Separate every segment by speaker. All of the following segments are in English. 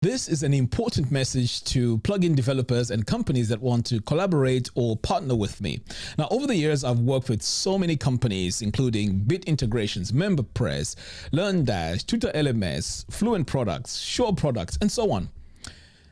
Speaker 1: This is an important message to plugin developers and companies that want to collaborate or partner with me. Now, over the years, I've worked with so many companies, including Bit Integrations, MemberPress, LearnDash, Tutor LMS, Fluent Products, Sure Products, and so on.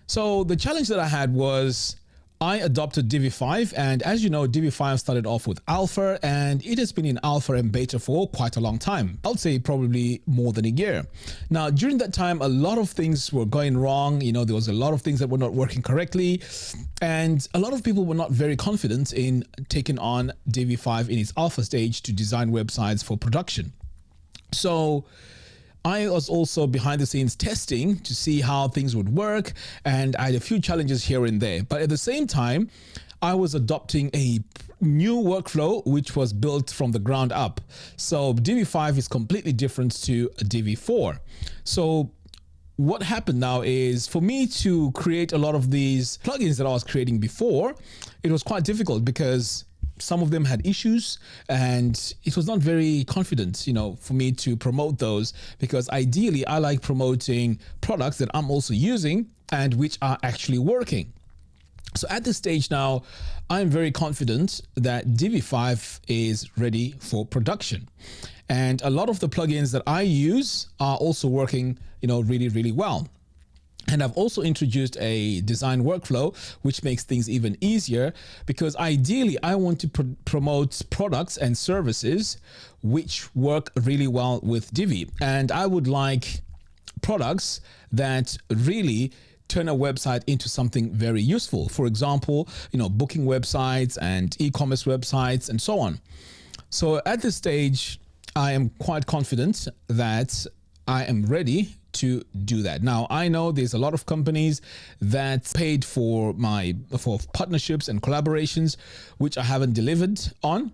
Speaker 1: So the challenge that I had was I adopted Divi 5, and as you know, Divi 5 started off with alpha, and it has been in alpha and beta for quite a long time. I would say probably more than a year. Now, during that time, a lot of things were going wrong. You know, there was a lot of things that were not working correctly, and a lot of people were not very confident in taking on Divi 5 in its alpha stage to design websites for production. So I was also behind the scenes testing to see how things would work, and I had a few challenges here and there. But at the same time, I was adopting a new workflow which was built from the ground up. So Divi 5 is completely different to Divi 4. So what happened now is, for me to create a lot of these plugins that I was creating before, it was quite difficult because some of them had issues and it was not very confident, for me to promote those, because ideally I like promoting products that I'm also using and which are actually working. So at this stage now, I'm very confident that Divi 5 is ready for production. And a lot of the plugins that I use are also working, really, really well. And I've also introduced a design workflow, which makes things even easier, because ideally I want to promote products and services which work really well with Divi. And I would like products that really turn a website into something very useful. For example, booking websites and e-commerce websites and so on. So at this stage, I am quite confident that I am ready to do that. Now, I know there's a lot of companies that paid for partnerships and collaborations, which I haven't delivered on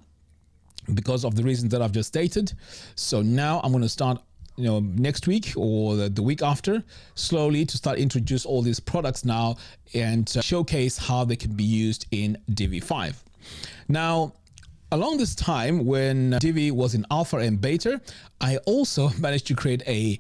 Speaker 1: because of the reasons that I've just stated. So now I'm going to start, next week or the week after, slowly to start introduce all these products now and showcase how they can be used in Divi 5. Now, along this time when Divi was in alpha and beta, I also managed to create a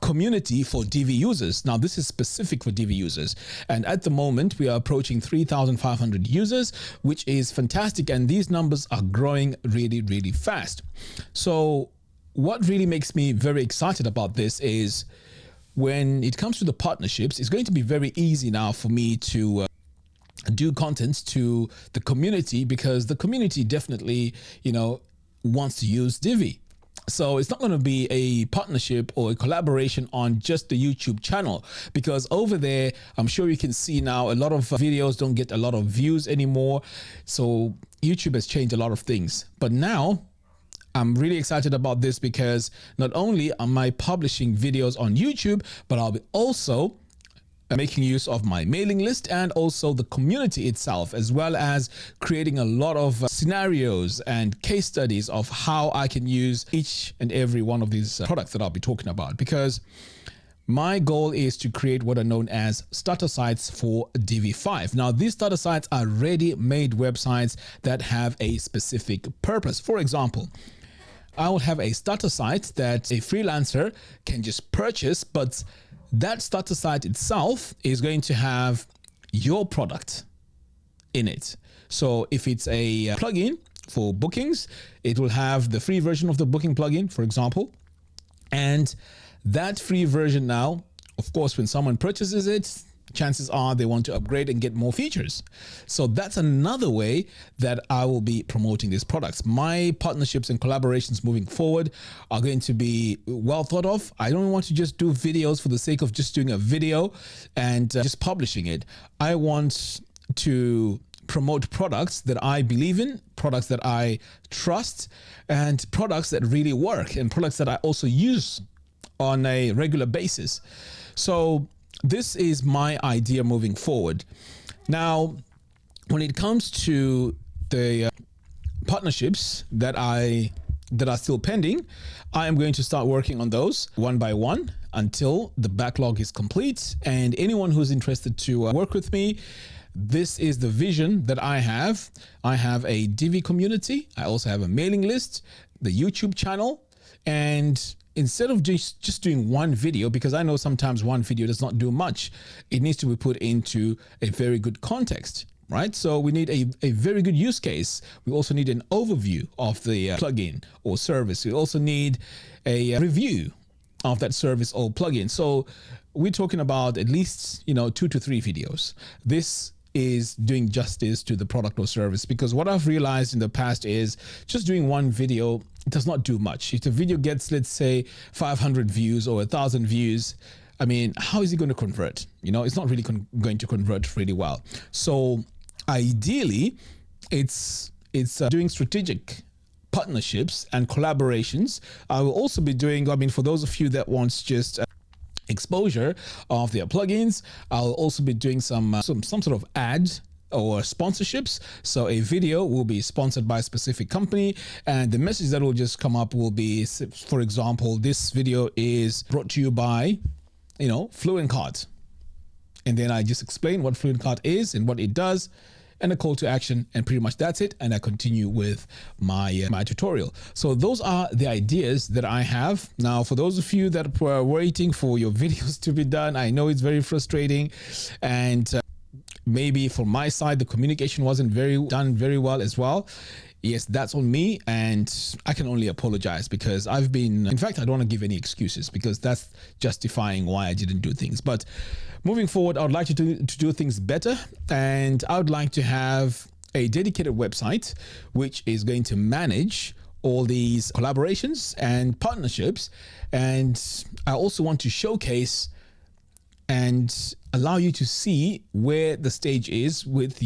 Speaker 1: community for Divi users. Now, this is specific for Divi users, and at the moment we are approaching 3,500 users, which is fantastic, and these numbers are growing really, really fast. So what really makes me very excited about this is when it comes to the partnerships, it's going to be very easy now for me to do content to the community, because the community definitely, wants to use Divi. So it's not going to be a partnership or a collaboration on just the YouTube channel, because over there, I'm sure you can see now a lot of videos don't get a lot of views anymore. So YouTube has changed a lot of things. But now I'm really excited about this, because not only am I publishing videos on YouTube, but I'll be also making use of my mailing list and also the community itself, as well as creating a lot of scenarios and case studies of how I can use each and every one of these products that I'll be talking about, because my goal is to create what are known as starter sites for Divi 5. Now, these starter sites are ready-made websites that have a specific purpose. For example, I will have a starter site that a freelancer can just purchase, but that starter site itself is going to have your product in it. So if it's a plugin for bookings, it will have the free version of the booking plugin, for example. And that free version now, of course, when someone purchases it, chances are they want to upgrade and get more features. So that's another way that I will be promoting these products. My partnerships and collaborations moving forward are going to be well thought of. I don't want to just do videos for the sake of just doing a video and just publishing it. I want to promote products that I believe in, products that I trust, and products that really work, and products that I also use on a regular basis. So this is my idea moving forward. Now, when it comes to the partnerships that are still pending, I am going to start working on those one by one until the backlog is complete. And anyone who's interested to work with me, this is the vision that I have. I have a Divi community. I also have a mailing list, the YouTube channel, and instead of just doing one video, because I know sometimes one video does not do much, it needs to be put into a very good context, right? So we need a very good use case. We also need an overview of the plugin or service. We also need a review of that service or plugin. So we're talking about at least, 2 to 3 videos. This is doing justice to the product or service, because what I've realized in the past is just doing one video does not do much. If the video gets, let's say, 500 views or 1,000 views, I mean, how is it going to convert? It's not really going to convert really well. So ideally, it's doing strategic partnerships and collaborations. I will also be doing, for those of you that wants just exposure of their plugins, I'll also be doing some sort of ad or sponsorships. So a video will be sponsored by a specific company, and the message that will just come up will be, for example, this video is brought to you by, Fluent Cart. And then I just explain what Fluent Cart is and what it does, and a call to action, and pretty much that's it. And I continue with my tutorial. So those are the ideas that I have. Now, for those of you that were waiting for your videos to be done, I know it's very frustrating, and maybe from my side, the communication wasn't done very well as well. Yes, that's on me, and I can only apologize, because in fact, I don't want to give any excuses, because that's justifying why I didn't do things. But moving forward, I would like to do things better, and I would like to have a dedicated website which is going to manage all these collaborations and partnerships. And I also want to showcase and allow you to see where the stage is with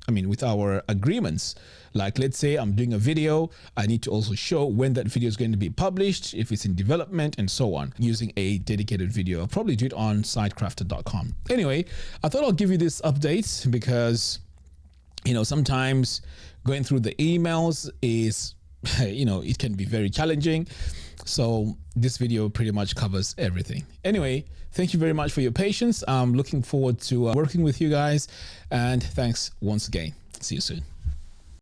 Speaker 1: with our agreements. Like, let's say I'm doing a video, I need to also show when that video is going to be published, if it's in development, and so on, using a dedicated video. I'll probably do it on SiteKrafter.com. Anyway, I thought I'll give you this update because, sometimes going through the emails is, it can be very challenging. So this video pretty much covers everything. Anyway, thank you very much for your patience. I'm looking forward to working with you guys, and thanks once again. See you soon.